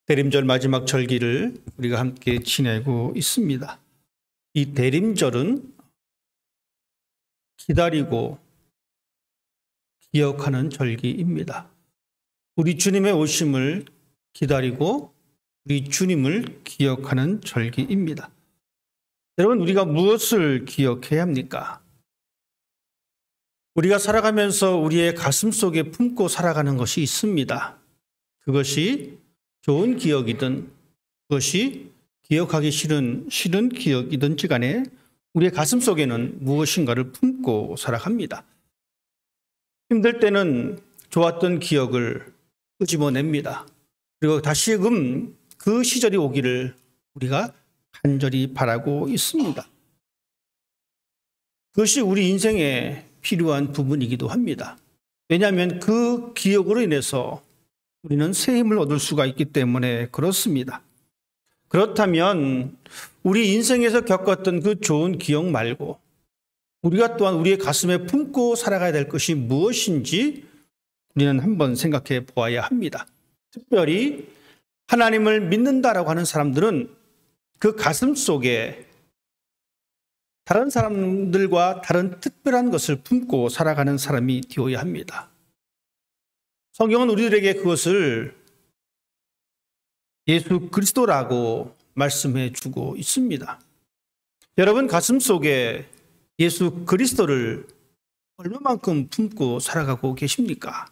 대림절 마지막 절기를 우리가 함께 지내고 있습니다. 이 대림절은 기다리고 기억하는 절기입니다. 우리 주님의 오심을 기다리고 우리 주님을 기억하는 절기입니다. 여러분, 우리가 무엇을 기억해야 합니까? 우리가 살아가면서 우리의 가슴 속에 품고 살아가는 것이 있습니다. 그것이 좋은 기억이든 그것이 기억하기 싫은 기억이든지 간에 우리의 가슴 속에는 무엇인가를 품고 살아갑니다. 힘들 때는 좋았던 기억을 끄집어냅니다. 그리고 다시금 그 시절이 오기를 우리가 간절히 바라고 있습니다. 그것이 우리 인생에 필요한 부분이기도 합니다. 왜냐하면 그 기억으로 인해서 우리는 새 힘을 얻을 수가 있기 때문에 그렇습니다. 그렇다면 우리 인생에서 겪었던 그 좋은 기억 말고 우리가 또한 우리의 가슴에 품고 살아가야 될 것이 무엇인지 우리는 한번 생각해 보아야 합니다. 특별히 하나님을 믿는다라고 하는 사람들은 그 가슴 속에 다른 사람들과 다른 특별한 것을 품고 살아가는 사람이 되어야 합니다. 성경은 우리들에게 그것을 예수 그리스도라고 말씀해 주고 있습니다. 여러분 가슴 속에 예수 그리스도를 얼마만큼 품고 살아가고 계십니까?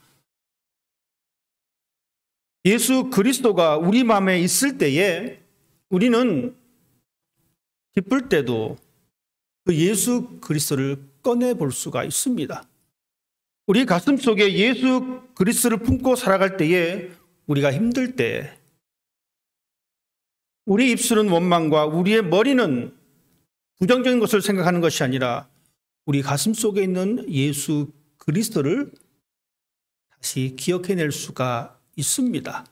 예수 그리스도가 우리 마음에 있을 때에 우리는 기쁠 때도 그 예수 그리스도를 꺼내볼 수가 있습니다. 우리 가슴 속에 예수 그리스도를 품고 살아갈 때에 우리가 힘들 때 우리 입술은 원망과 우리의 머리는 부정적인 것을 생각하는 것이 아니라 우리 가슴 속에 있는 예수 그리스도를 다시 기억해낼 수가 있습니다.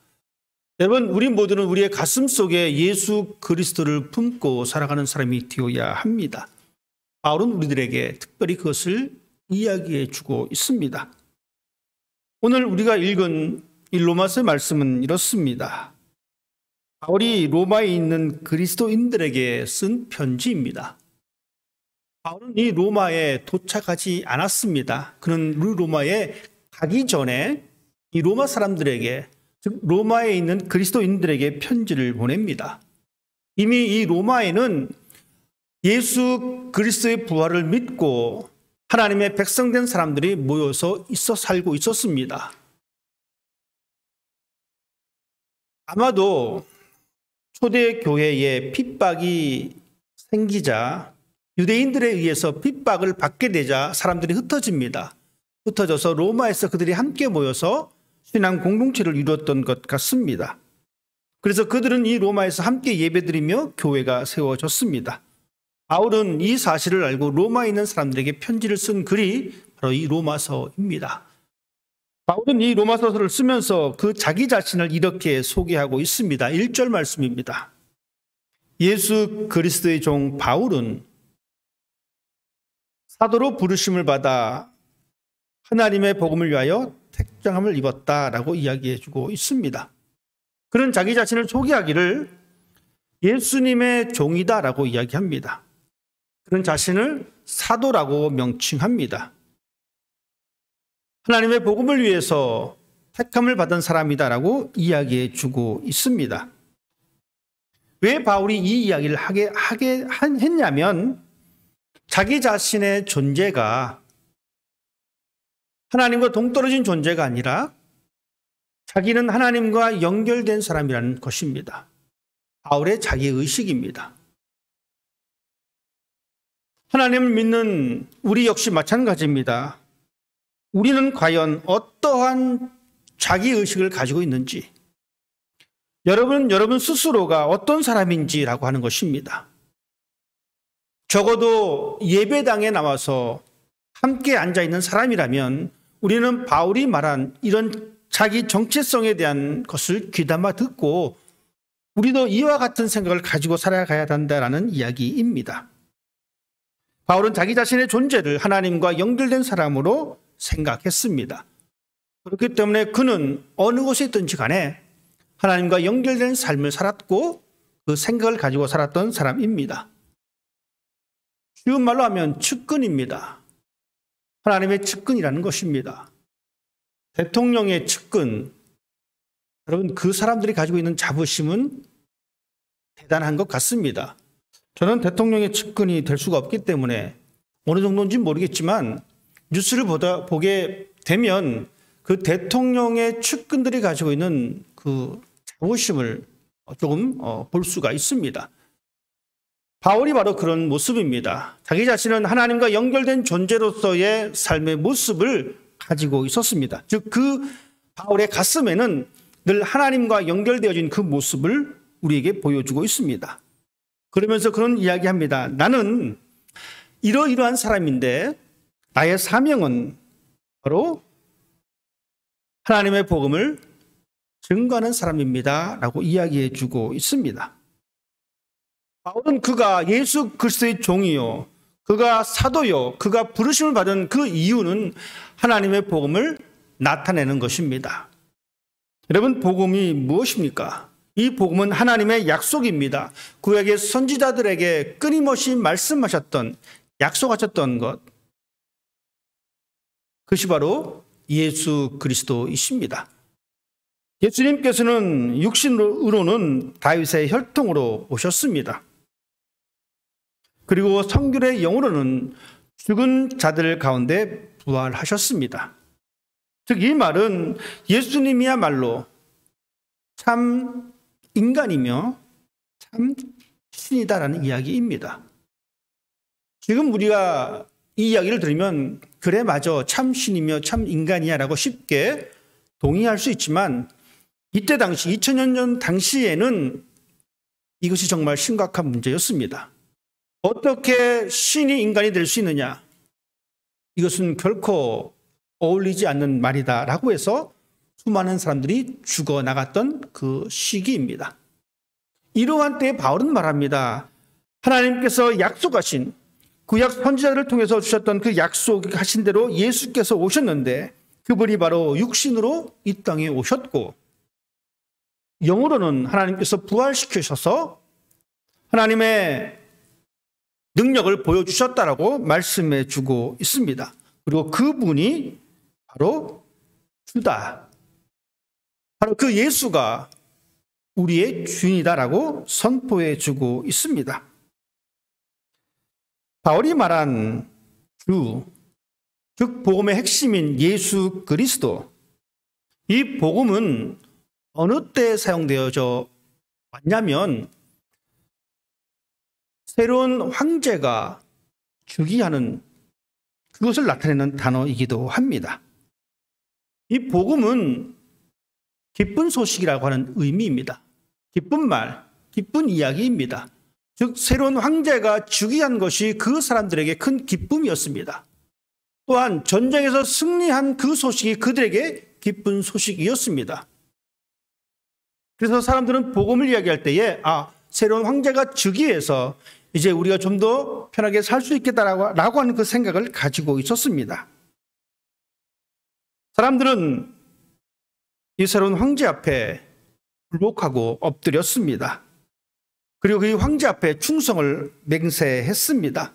여러분, 우리 모두는 우리의 가슴 속에 예수 그리스도를 품고 살아가는 사람이 되어야 합니다. 바울은 우리들에게 특별히 그것을 이야기해 주고 있습니다. 오늘 우리가 읽은 이 로마서의 말씀은 이렇습니다. 바울이 로마에 있는 그리스도인들에게 쓴 편지입니다. 바울은 이 로마에 도착하지 않았습니다. 그는 로마에 가기 전에 이 로마 사람들에게, 즉 로마에 있는 그리스도인들에게 편지를 보냅니다. 이미 이 로마에는 예수 그리스도의 부활을 믿고 하나님의 백성된 사람들이 모여서 살고 있었습니다. 아마도 초대교회에 핍박이 생기자 유대인들에 의해서 핍박을 받게 되자 사람들이 흩어집니다. 흩어져서 로마에서 그들이 함께 모여서 신앙 공동체를 이루었던 것 같습니다. 그래서 그들은 이 로마에서 함께 예배드리며 교회가 세워졌습니다. 바울은 이 사실을 알고 로마에 있는 사람들에게 편지를 쓴 글이 바로 이 로마서입니다. 바울은 이 로마서를 쓰면서 그 자기 자신을 이렇게 소개하고 있습니다. 1절 말씀입니다. 예수 그리스도의 종 바울은 사도로 부르심을 받아 하나님의 복음을 위하여 택정함을 입었다라고 이야기해 주고 있습니다. 그는 자기 자신을 소개하기를 예수님의 종이다라고 이야기합니다. 그는 자신을 사도라고 명칭합니다. 하나님의 복음을 위해서 택함을 받은 사람이다라고 이야기해 주고 있습니다. 왜 바울이 이 이야기를 했냐면 자기 자신의 존재가 하나님과 동떨어진 존재가 아니라 자기는 하나님과 연결된 사람이라는 것입니다. 바울의 자기의식입니다. 하나님을 믿는 우리 역시 마찬가지입니다. 우리는 과연 어떠한 자기의식을 가지고 있는지, 여러분 스스로가 어떤 사람인지라고 하는 것입니다. 적어도 예배당에 나와서 함께 앉아있는 사람이라면 우리는 바울이 말한 이런 자기 정체성에 대한 것을 귀담아 듣고 우리도 이와 같은 생각을 가지고 살아가야 한다는 이야기입니다. 바울은 자기 자신의 존재를 하나님과 연결된 사람으로 생각했습니다. 그렇기 때문에 그는 어느 곳에 있든지 간에 하나님과 연결된 삶을 살았고 그 생각을 가지고 살았던 사람입니다. 쉬운 말로 하면 측근입니다. 하나님의 측근이라는 것입니다. 대통령의 측근, 여러분 그 사람들이 가지고 있는 자부심은 대단한 것 같습니다. 저는 대통령의 측근이 될 수가 없기 때문에 어느 정도인지 모르겠지만 뉴스를 보게 되면 그 대통령의 측근들이 가지고 있는 그 자부심을 조금 볼 수가 있습니다. 바울이 바로 그런 모습입니다. 자기 자신은 하나님과 연결된 존재로서의 삶의 모습을 가지고 있었습니다. 즉 그 바울의 가슴에는 늘 하나님과 연결되어진 그 모습을 우리에게 보여주고 있습니다. 그러면서 그런 이야기합니다. 나는 이러이러한 사람인데 나의 사명은 바로 하나님의 복음을 증거하는 사람입니다. 라고 이야기해 주고 있습니다. 바울은 그가 예수 그리스도의 종이요, 그가 사도요, 그가 부르심을 받은 그 이유는 하나님의 복음을 나타내는 것입니다. 여러분, 복음이 무엇입니까? 이 복음은 하나님의 약속입니다. 구약의 선지자들에게 끊임없이 말씀하셨던, 약속하셨던 것, 그것이 바로 예수 그리스도이십니다. 예수님께서는 육신으로는 다윗의 혈통으로 오셨습니다. 그리고 성결의 영으로는 죽은 자들 가운데 부활하셨습니다. 즉 이 말은 예수님이야말로 참 인간이며 참 신이다라는 이야기입니다. 지금 우리가 이 이야기를 들으면 그래 맞아 참 신이며 참 인간이야 라고 쉽게 동의할 수 있지만 이때 당시 2000년 전 당시에는 이것이 정말 심각한 문제였습니다. 어떻게 신이 인간이 될 수 있느냐? 이것은 결코 어울리지 않는 말이다 라고 해서 수많은 사람들이 죽어나갔던 그 시기입니다. 이러한 때에 바울은 말합니다. 하나님께서 약속하신 구약 선지자들을 통해서 주셨던 그 약속하신 대로 예수께서 오셨는데 그분이 바로 육신으로 이 땅에 오셨고 영으로는 하나님께서 부활시키셔서 하나님의 능력을 보여주셨다라고 말씀해 주고 있습니다. 그리고 그분이 바로 주다. 바로 그 예수가 우리의 주인이다라고 선포해 주고 있습니다. 바울이 말한 주, 즉 복음의 핵심인 예수 그리스도, 이 복음은 어느 때 사용되어져 왔냐면 새로운 황제가 즉위하는 그것을 나타내는 단어이기도 합니다. 이 복음은 기쁜 소식이라고 하는 의미입니다. 기쁜 말, 기쁜 이야기입니다. 즉 새로운 황제가 즉위한 것이 그 사람들에게 큰 기쁨이었습니다. 또한 전쟁에서 승리한 그 소식이 그들에게 기쁜 소식이었습니다. 그래서 사람들은 복음을 이야기할 때에 새로운 황제가 즉위해서 이제 우리가 좀 더 편하게 살 수 있겠다라고 하는 그 생각을 가지고 있었습니다. 사람들은 이 새로운 황제 앞에 굴복하고 엎드렸습니다. 그리고 이 황제 앞에 충성을 맹세했습니다.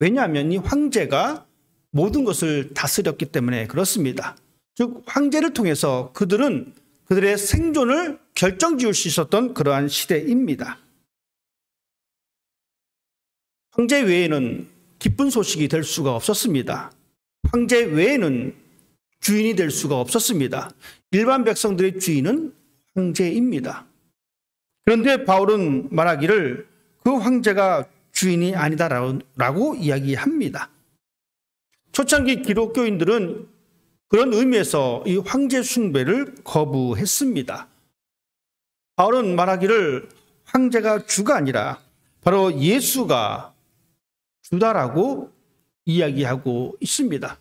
왜냐하면 이 황제가 모든 것을 다스렸기 때문에 그렇습니다. 즉 황제를 통해서 그들은 그들의 생존을 결정지을 수 있었던 그러한 시대입니다. 황제 외에는 기쁜 소식이 될 수가 없었습니다. 황제 외에는 주인이 될 수가 없었습니다. 일반 백성들의 주인은 황제입니다. 그런데 바울은 말하기를 그 황제가 주인이 아니다라고 이야기합니다. 초창기 기독교인들은 그런 의미에서 이 황제 숭배를 거부했습니다. 바울은 말하기를 황제가 주가 아니라 바로 예수가 주다라고 이야기하고 있습니다.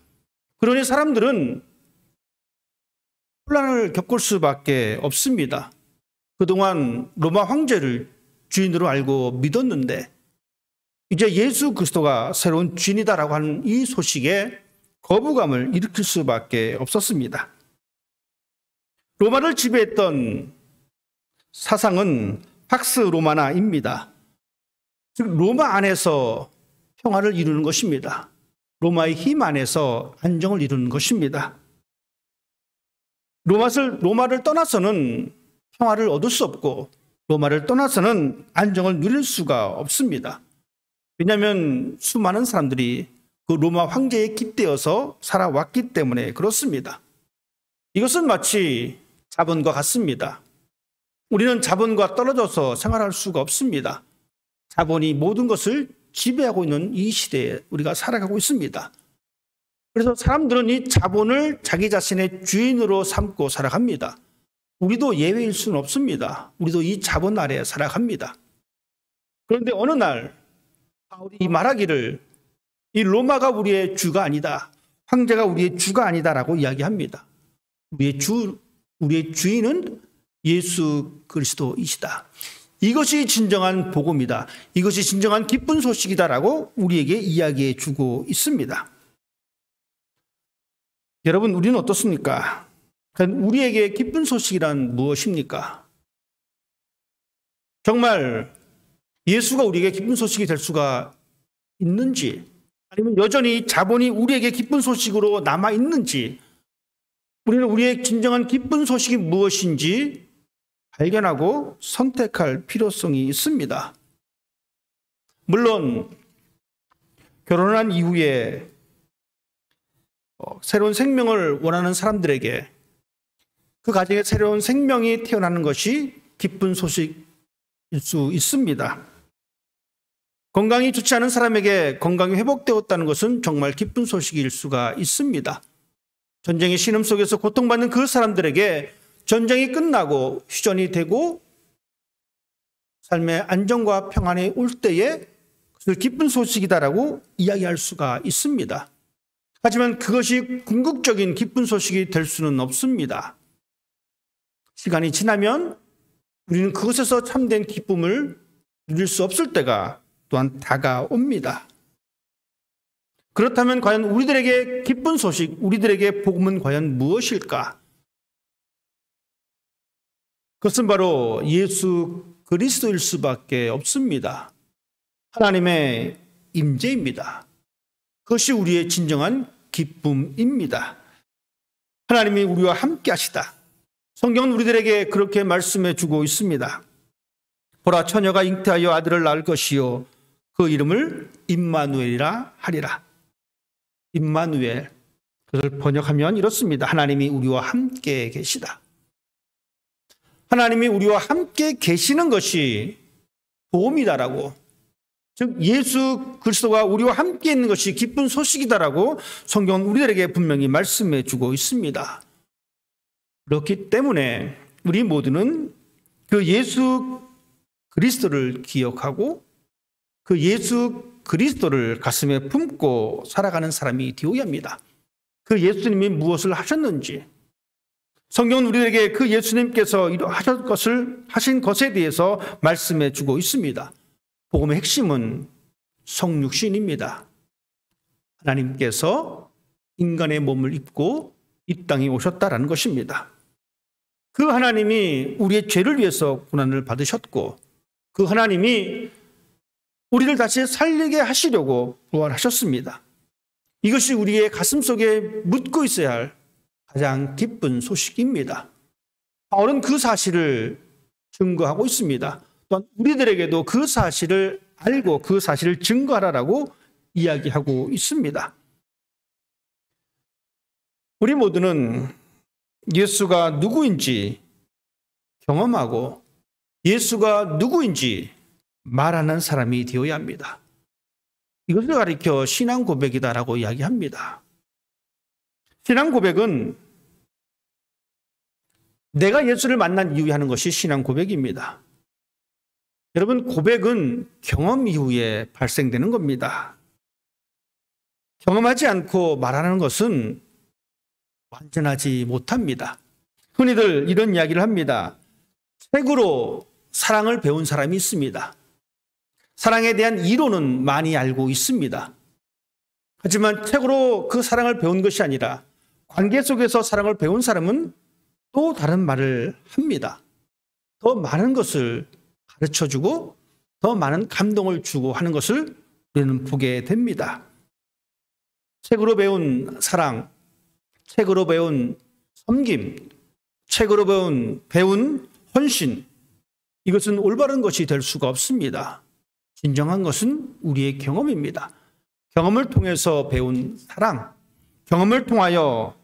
그러니 사람들은 혼란을 겪을 수밖에 없습니다. 그동안 로마 황제를 주인으로 알고 믿었는데 이제 예수 그리스도가 새로운 주인이다라고 하는 이 소식에 거부감을 일으킬 수밖에 없었습니다. 로마를 지배했던 사상은 팍스 로마나입니다. 즉 로마 안에서 평화를 이루는 것입니다. 로마의 힘 안에서 안정을 이루는 것입니다. 로마를 떠나서는 평화를 얻을 수 없고 로마를 떠나서는 안정을 누릴 수가 없습니다. 왜냐하면 수많은 사람들이 그 로마 황제에 깃대어서 살아왔기 때문에 그렇습니다. 이것은 마치 자본과 같습니다. 우리는 자본과 떨어져서 생활할 수가 없습니다. 자본이 모든 것을 지배하고 있는 이 시대에 우리가 살아가고 있습니다. 그래서 사람들은 이 자본을 자기 자신의 주인으로 삼고 살아갑니다. 우리도 예외일 수는 없습니다. 우리도 이 자본 아래에 살아갑니다. 그런데 어느 날 바울이 말하기를 이 로마가 우리의 주가 아니다. 황제가 우리의 주가 아니다라고 이야기합니다. 우리의 주인은 예수 그리스도이시다. 이것이 진정한 복음이다. 이것이 진정한 기쁜 소식이다라고 우리에게 이야기해 주고 있습니다. 여러분, 우리는 어떻습니까? 우리에게 기쁜 소식이란 무엇입니까? 정말 예수가 우리에게 기쁜 소식이 될 수가 있는지, 아니면 여전히 자본이 우리에게 기쁜 소식으로 남아 있는지, 우리는 우리의 진정한 기쁜 소식이 무엇인지 발견하고 선택할 필요성이 있습니다. 물론 결혼한 이후에 새로운 생명을 원하는 사람들에게 그 가정에 새로운 생명이 태어나는 것이 기쁜 소식일 수 있습니다. 건강이 좋지 않은 사람에게 건강이 회복되었다는 것은 정말 기쁜 소식일 수가 있습니다. 전쟁의 신음 속에서 고통받는 그 사람들에게 전쟁이 끝나고 휴전이 되고 삶의 안정과 평안이 올 때에 그것을 기쁜 소식이다라고 이야기할 수가 있습니다. 하지만 그것이 궁극적인 기쁜 소식이 될 수는 없습니다. 시간이 지나면 우리는 그것에서 참된 기쁨을 누릴 수 없을 때가 또한 다가옵니다. 그렇다면 과연 우리들에게 기쁜 소식, 우리들에게 복음은 과연 무엇일까? 그것은 바로 예수 그리스도일 수밖에 없습니다. 하나님의 임재입니다. 그것이 우리의 진정한 기쁨입니다. 하나님이 우리와 함께 하시다. 성경은 우리들에게 그렇게 말씀해 주고 있습니다. 보라, 처녀가 잉태하여 아들을 낳을 것이요 그 이름을 임마누엘이라 하리라. 임마누엘, 그것을 번역하면 이렇습니다. 하나님이 우리와 함께 계시다. 하나님이 우리와 함께 계시는 것이 복음이다라고, 즉 예수 그리스도가 우리와 함께 있는 것이 기쁜 소식이다라고 성경은 우리들에게 분명히 말씀해 주고 있습니다. 그렇기 때문에 우리 모두는 그 예수 그리스도를 기억하고 그 예수 그리스도를 가슴에 품고 살아가는 사람이 되어야 합니다. 그 예수님이 무엇을 하셨는지, 성경은 우리에게 그 예수님께서 하신 것에 대해서 말씀해 주고 있습니다. 복음의 핵심은 성육신입니다. 하나님께서 인간의 몸을 입고 이 땅에 오셨다라는 것입니다. 그 하나님이 우리의 죄를 위해서 고난을 받으셨고, 그 하나님이 우리를 다시 살리게 하시려고 부활하셨습니다. 이것이 우리의 가슴속에 묻고 있어야 할 가장 기쁜 소식입니다. 바울은 그 사실을 증거하고 있습니다. 또한 우리들에게도 그 사실을 알고 그 사실을 증거하라고 이야기하고 있습니다. 우리 모두는 예수가 누구인지 경험하고 예수가 누구인지 말하는 사람이 되어야 합니다. 이것을 가리켜 신앙 고백이다라고 이야기합니다. 신앙 고백은 내가 예수를 만난 이후에 하는 것이 신앙 고백입니다. 여러분, 고백은 경험 이후에 발생되는 겁니다. 경험하지 않고 말하는 것은 완전하지 못합니다. 흔히들 이런 이야기를 합니다. 책으로 사랑을 배운 사람이 있습니다. 사랑에 대한 이론은 많이 알고 있습니다. 하지만 책으로 그 사랑을 배운 것이 아니라 관계 속에서 사랑을 배운 사람은 또 다른 말을 합니다. 더 많은 것을 가르쳐주고 더 많은 감동을 주고 하는 것을 우리는 보게 됩니다. 책으로 배운 사랑, 책으로 배운 섬김, 책으로 배운 헌신, 이것은 올바른 것이 될 수가 없습니다. 진정한 것은 우리의 경험입니다. 경험을 통해서 배운 사랑, 경험을 통하여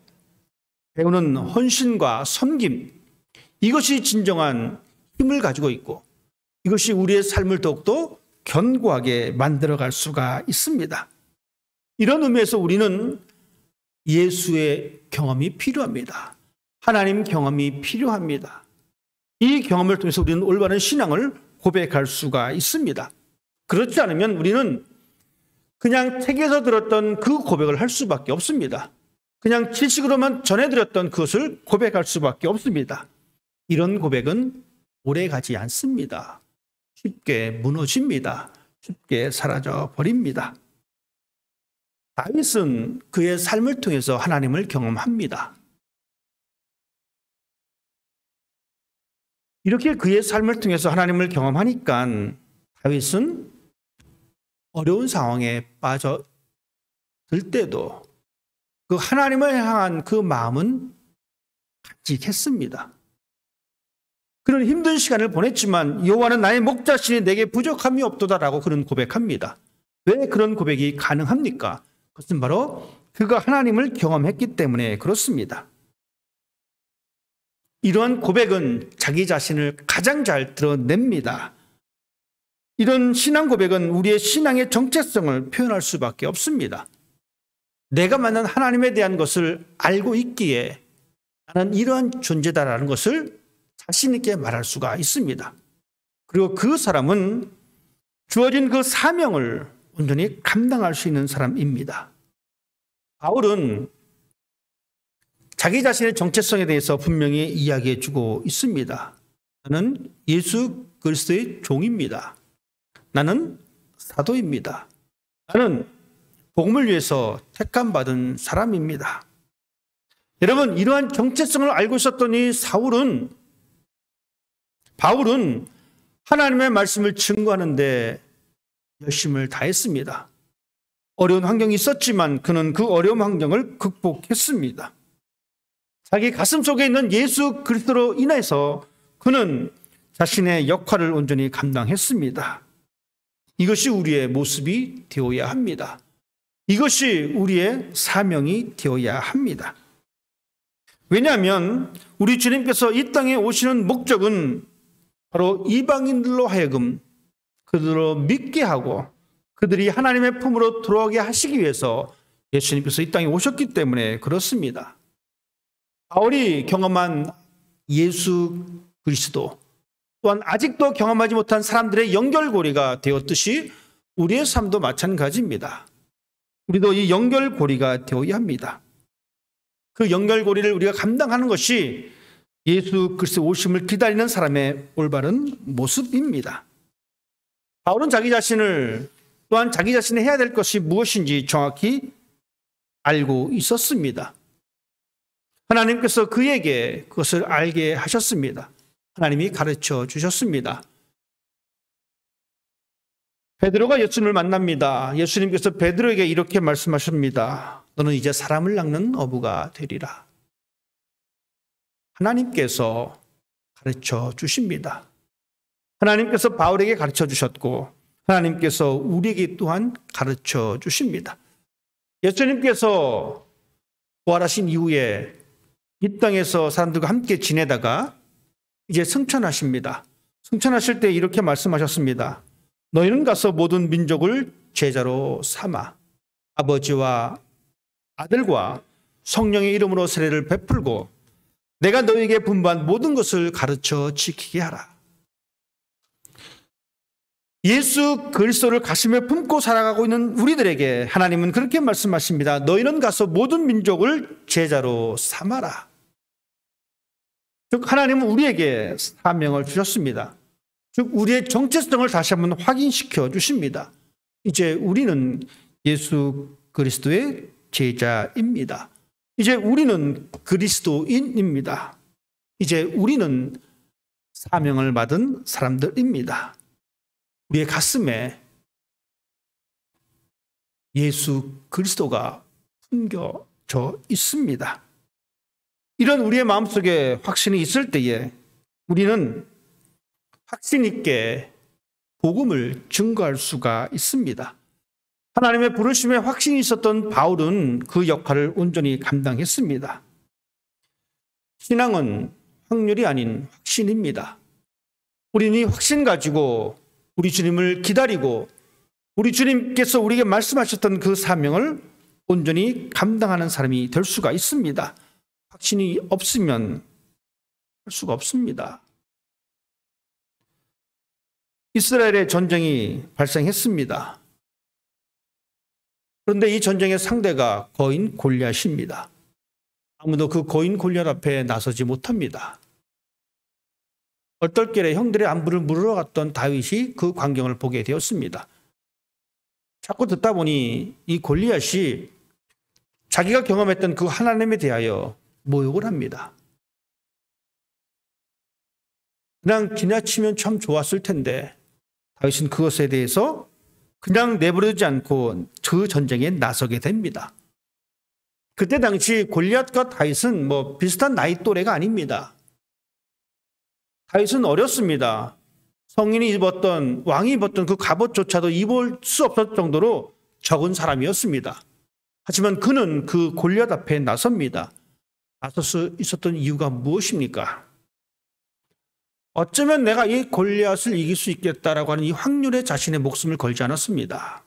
배우는 헌신과 섬김, 이것이 진정한 힘을 가지고 있고 이것이 우리의 삶을 더욱더 견고하게 만들어갈 수가 있습니다. 이런 의미에서 우리는 예수의 경험이 필요합니다. 하나님 경험이 필요합니다. 이 경험을 통해서 우리는 올바른 신앙을 고백할 수가 있습니다. 그렇지 않으면 우리는 그냥 책에서 들었던 그 고백을 할 수밖에 없습니다. 그냥 지식으로만 전해드렸던 그것을 고백할 수밖에 없습니다. 이런 고백은 오래가지 않습니다. 쉽게 무너집니다. 쉽게 사라져 버립니다. 다윗은 그의 삶을 통해서 하나님을 경험합니다. 이렇게 그의 삶을 통해서 하나님을 경험하니까 다윗은 어려운 상황에 빠져들 때도 그 하나님을 향한 그 마음은 간직했습니다. 그는 힘든 시간을 보냈지만 여호와는 나의 목자시니 내게 부족함이 없도다라고 그는 고백합니다. 왜 그런 고백이 가능합니까? 그것은 바로 그가 하나님을 경험했기 때문에 그렇습니다. 이러한 고백은 자기 자신을 가장 잘 드러냅니다. 이런 신앙 고백은 우리의 신앙의 정체성을 표현할 수밖에 없습니다. 내가 만난 하나님에 대한 것을 알고 있기에 나는 이러한 존재다라는 것을 자신 있게 말할 수가 있습니다. 그리고 그 사람은 주어진 그 사명을 온전히 감당할 수 있는 사람입니다. 바울은 자기 자신의 정체성에 대해서 분명히 이야기해 주고 있습니다. 나는 예수 그리스도의 종입니다. 나는 사도입니다. 나는 복음을 위해서 택함받은 사람입니다. 여러분, 이러한 정체성을 알고 있었던 이 바울은 하나님의 말씀을 증거하는데 열심을 다했습니다. 어려운 환경이 있었지만 그는 그 어려운 환경을 극복했습니다. 자기 가슴 속에 있는 예수 그리스도로 인해서 그는 자신의 역할을 온전히 감당했습니다. 이것이 우리의 모습이 되어야 합니다. 이것이 우리의 사명이 되어야 합니다. 왜냐하면 우리 주님께서 이 땅에 오시는 목적은 바로 이방인들로 하여금 그들로 믿게 하고 그들이 하나님의 품으로 들어오게 하시기 위해서 예수님께서 이 땅에 오셨기 때문에 그렇습니다. 바울이 경험한 예수 그리스도 또한 아직도 경험하지 못한 사람들의 연결고리가 되었듯이 우리의 삶도 마찬가지입니다. 우리도 이 연결고리가 되어야 합니다. 그 연결고리를 우리가 감당하는 것이 예수 그리스도 오심을 기다리는 사람의 올바른 모습입니다. 바울은 자기 자신을 또한 자기 자신이 해야 될 것이 무엇인지 정확히 알고 있었습니다. 하나님께서 그에게 그것을 알게 하셨습니다. 하나님이 가르쳐 주셨습니다. 베드로가 예수님을 만납니다. 예수님께서 베드로에게 이렇게 말씀하십니다. 너는 이제 사람을 낚는 어부가 되리라. 하나님께서 가르쳐 주십니다. 하나님께서 바울에게 가르쳐 주셨고 하나님께서 우리에게 또한 가르쳐 주십니다. 예수님께서 부활하신 이후에 이 땅에서 사람들과 함께 지내다가 이제 승천하십니다. 승천하실 때 이렇게 말씀하셨습니다. 너희는 가서 모든 민족을 제자로 삼아 아버지와 아들과 성령의 이름으로 세례를 베풀고 내가 너희에게 분부한 모든 것을 가르쳐 지키게 하라. 예수 그리스도를 가슴에 품고 살아가고 있는 우리들에게 하나님은 그렇게 말씀하십니다. 너희는 가서 모든 민족을 제자로 삼아라. 즉 하나님은 우리에게 사명을 주셨습니다. 즉 우리의 정체성을 다시 한번 확인시켜 주십니다. 이제 우리는 예수 그리스도의 제자입니다. 이제 우리는 그리스도인입니다. 이제 우리는 사명을 받은 사람들입니다. 우리의 가슴에 예수 그리스도가 품겨져 있습니다. 이런 우리의 마음속에 확신이 있을 때에 우리는 확신 있게 복음을 증거할 수가 있습니다. 하나님의 부르심에 확신이 있었던 바울은 그 역할을 온전히 감당했습니다. 신앙은 확률이 아닌 확신입니다. 우리는 이 확신 가지고 우리 주님을 기다리고 우리 주님께서 우리에게 말씀하셨던 그 사명을 온전히 감당하는 사람이 될 수가 있습니다. 확신이 없으면 할 수가 없습니다. 이스라엘의 전쟁이 발생했습니다. 그런데 이 전쟁의 상대가 거인 골리앗입니다. 아무도 그 거인 골리앗 앞에 나서지 못합니다. 얼떨결에 형들의 안부를 물으러 갔던 다윗이 그 광경을 보게 되었습니다. 자꾸 듣다 보니 이 골리앗이 자기가 경험했던 그 하나님에 대하여 모욕을 합니다. 그냥 지나치면 참 좋았을 텐데 다윗은 그것에 대해서 그냥 내버려두지 않고 그 전쟁에 나서게 됩니다. 그때 당시 골리앗과 다윗은 비슷한 나이 또래가 아닙니다. 다윗은 어렸습니다. 성인이 입었던, 왕이 입었던 그 갑옷조차도 입을 수 없을 정도로 적은 사람이었습니다. 하지만 그는 그 골리앗 앞에 나섭니다. 나설 수 있었던 이유가 무엇입니까? 어쩌면 내가 이 골리앗을 이길 수 있겠다라고 하는 이 확률에 자신의 목숨을 걸지 않았습니다.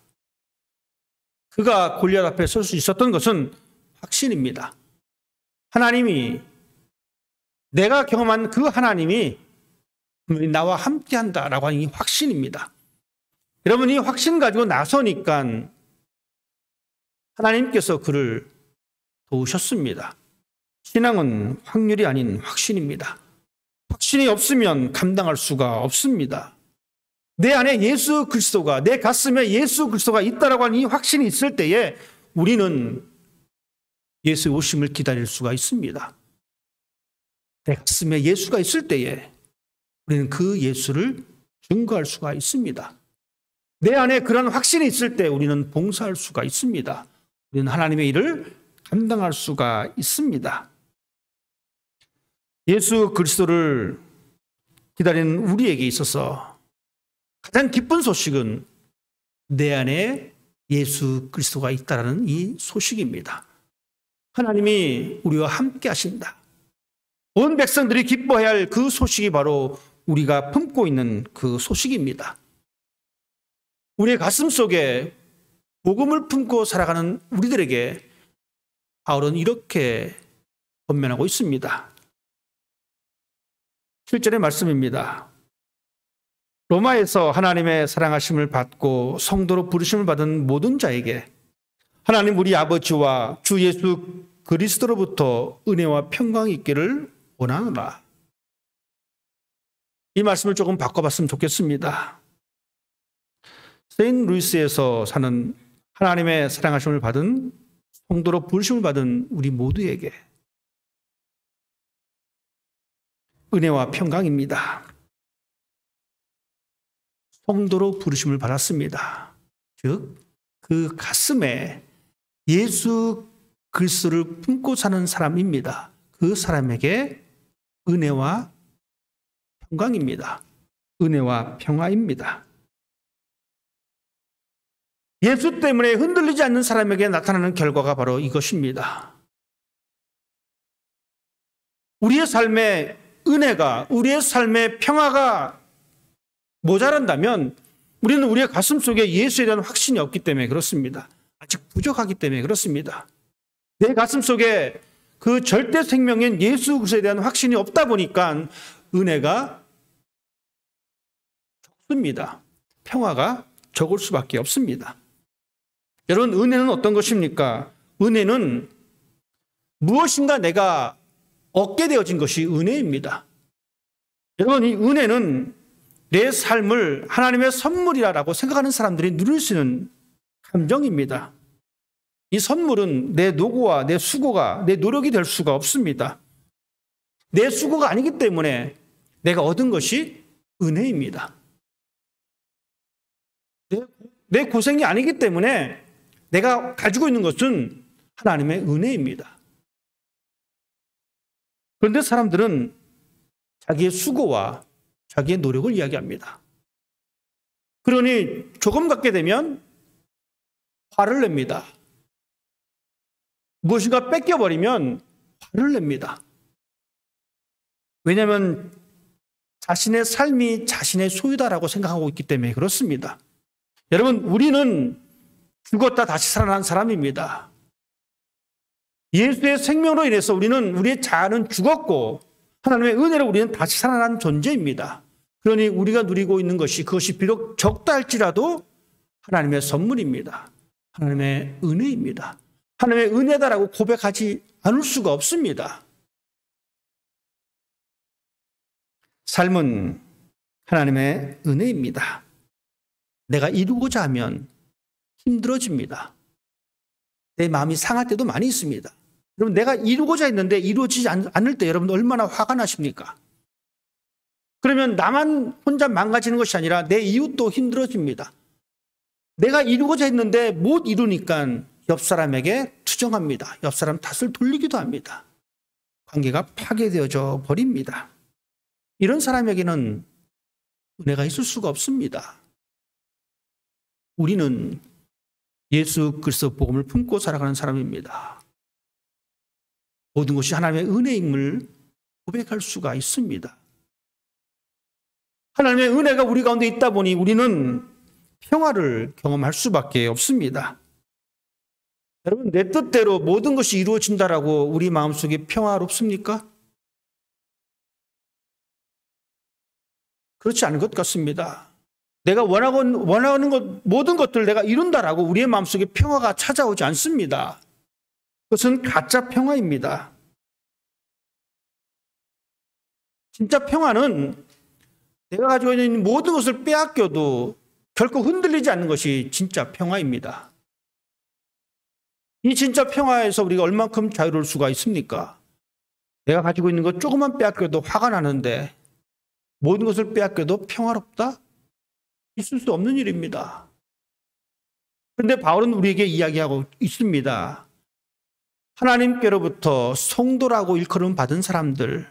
그가 골리앗 앞에 설 수 있었던 것은 확신입니다. 하나님이, 내가 경험한 그 하나님이 나와 함께 한다라고 하는 이 확신입니다. 여러분, 이 확신 가지고 나서니까 하나님께서 그를 도우셨습니다. 신앙은 확률이 아닌 확신입니다. 확신이 없으면 감당할 수가 없습니다. 내 안에 예수 그리스도가, 내 가슴에 예수 그리스도가 있다라고 하는 이 확신이 있을 때에 우리는 예수의 오심을 기다릴 수가 있습니다. 내 가슴에 예수가 있을 때에 우리는 그 예수를 증거할 수가 있습니다. 내 안에 그런 확신이 있을 때 우리는 봉사할 수가 있습니다. 우리는 하나님의 일을 감당할 수가 있습니다. 예수 그리스도를 기다리는 우리에게 있어서 가장 기쁜 소식은 내 안에 예수 그리스도가 있다는 이 소식입니다. 하나님이 우리와 함께 하신다. 온 백성들이 기뻐해야 할 그 소식이 바로 우리가 품고 있는 그 소식입니다. 우리의 가슴 속에 복음을 품고 살아가는 우리들에게 바울은 이렇게 권면하고 있습니다. 7절의 말씀입니다. 로마에서 하나님의 사랑하심을 받고 성도로 부르심을 받은 모든 자에게 하나님 우리 아버지와 주 예수 그리스도로부터 은혜와 평강이 있기를 원하노라. 이 말씀을 조금 바꿔봤으면 좋겠습니다. 세인루이스에서 사는 하나님의 사랑하심을 받은 성도로 부르심을 받은 우리 모두에게 은혜와 평강입니다. 성도로 부르심을 받았습니다. 즉, 그 가슴에 예수 그리스도를 품고 사는 사람입니다. 그 사람에게 은혜와 평강입니다. 은혜와 평화입니다. 예수 때문에 흔들리지 않는 사람에게 나타나는 결과가 바로 이것입니다. 우리의 삶에 은혜가, 우리의 삶에 평화가 모자란다면 우리는 우리의 가슴 속에 예수에 대한 확신이 없기 때문에 그렇습니다. 아직 부족하기 때문에 그렇습니다. 내 가슴 속에 그 절대 생명인 예수 그리스도에 대한 확신이 없다 보니까 은혜가 적습니다. 평화가 적을 수밖에 없습니다. 여러분, 은혜는 어떤 것입니까? 은혜는 무엇인가 내가 얻게 되어진 것이 은혜입니다. 여러분, 이 은혜는 내 삶을 하나님의 선물이라고 생각하는 사람들이 누릴 수 있는 감정입니다. 이 선물은 내 노고와 내 수고가, 내 노력이 될 수가 없습니다. 내 수고가 아니기 때문에 내가 얻은 것이 은혜입니다. 내 고생이 아니기 때문에 내가 가지고 있는 것은 하나님의 은혜입니다. 그런데 사람들은 자기의 수고와 자기의 노력을 이야기합니다. 그러니 조금 갖게 되면 화를 냅니다. 무엇인가 뺏겨버리면 화를 냅니다. 왜냐하면 자신의 삶이 자신의 소유다라고 생각하고 있기 때문에 그렇습니다. 여러분, 우리는 죽었다 다시 살아난 사람입니다. 예수의 생명으로 인해서 우리는 우리의 자아는 죽었고 하나님의 은혜로 우리는 다시 살아난 존재입니다. 그러니 우리가 누리고 있는 것이 그것이 비록 적다 할지라도 하나님의 선물입니다. 하나님의 은혜입니다. 하나님의 은혜다라고 고백하지 않을 수가 없습니다. 삶은 하나님의 은혜입니다. 내가 이루고자 하면 힘들어집니다. 내 마음이 상할 때도 많이 있습니다. 여러분, 내가 이루고자 했는데 이루어지지 않을 때 여러분 얼마나 화가 나십니까? 그러면 나만 혼자 망가지는 것이 아니라 내 이웃도 힘들어집니다. 내가 이루고자 했는데 못 이루니까 옆 사람에게 투정합니다. 옆 사람 탓을 돌리기도 합니다. 관계가 파괴되어져 버립니다. 이런 사람에게는 은혜가 있을 수가 없습니다. 우리는 예수 그리스도 복음을 품고 살아가는 사람입니다. 모든 것이 하나님의 은혜임을 고백할 수가 있습니다. 하나님의 은혜가 우리 가운데 있다 보니 우리는 평화를 경험할 수밖에 없습니다. 여러분, 내 뜻대로 모든 것이 이루어진다라고 우리 마음속에 평화롭습니까? 그렇지 않은 것 같습니다. 내가 원하는 것, 모든 것들을 내가 이룬다라고 우리의 마음속에 평화가 찾아오지 않습니다. 그것은 가짜 평화입니다. 진짜 평화는 내가 가지고 있는 모든 것을 빼앗겨도 결코 흔들리지 않는 것이 진짜 평화입니다. 이 진짜 평화에서 우리가 얼만큼 자유로울 수가 있습니까? 내가 가지고 있는 것 조금만 빼앗겨도 화가 나는데 모든 것을 빼앗겨도 평화롭다? 있을 수 없는 일입니다. 그런데 바울은 우리에게 이야기하고 있습니다. 하나님께로부터 성도라고 일컬음 받은 사람들,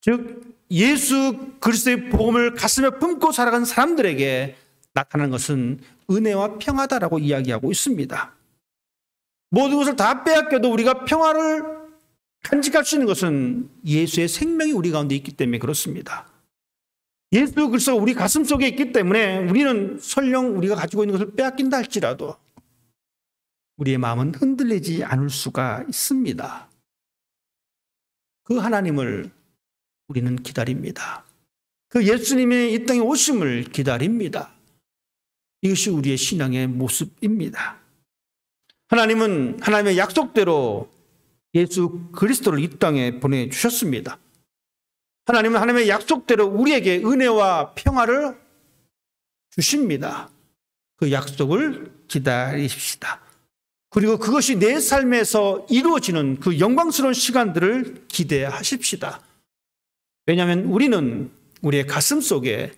즉 예수 그리스도의 복음을 가슴에 품고 살아간 사람들에게 나타나는 것은 은혜와 평화다라고 이야기하고 있습니다. 모든 것을 다 빼앗겨도 우리가 평화를 간직할 수 있는 것은 예수의 생명이 우리 가운데 있기 때문에 그렇습니다. 예수 그리스도가 우리 가슴 속에 있기 때문에 우리는 설령 우리가 가지고 있는 것을 빼앗긴다 할지라도 우리의 마음은 흔들리지 않을 수가 있습니다. 그 하나님을 우리는 기다립니다. 그 예수님의 이 땅에 오심을 기다립니다. 이것이 우리의 신앙의 모습입니다. 하나님은 하나님의 약속대로 예수 그리스도를 이 땅에 보내주셨습니다. 하나님은 하나님의 약속대로 우리에게 은혜와 평화를 주십니다. 그 약속을 기다리십시다. 그리고 그것이 내 삶에서 이루어지는 그 영광스러운 시간들을 기대하십시다. 왜냐하면 우리는 우리의 가슴 속에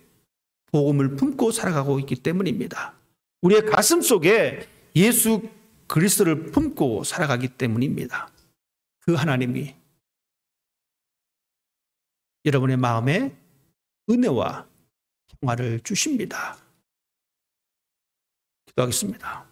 복음을 품고 살아가고 있기 때문입니다. 우리의 가슴 속에 예수 그리스도를 품고 살아가기 때문입니다. 그 하나님이 여러분의 마음에 은혜와 평화를 주십니다. 기도하겠습니다.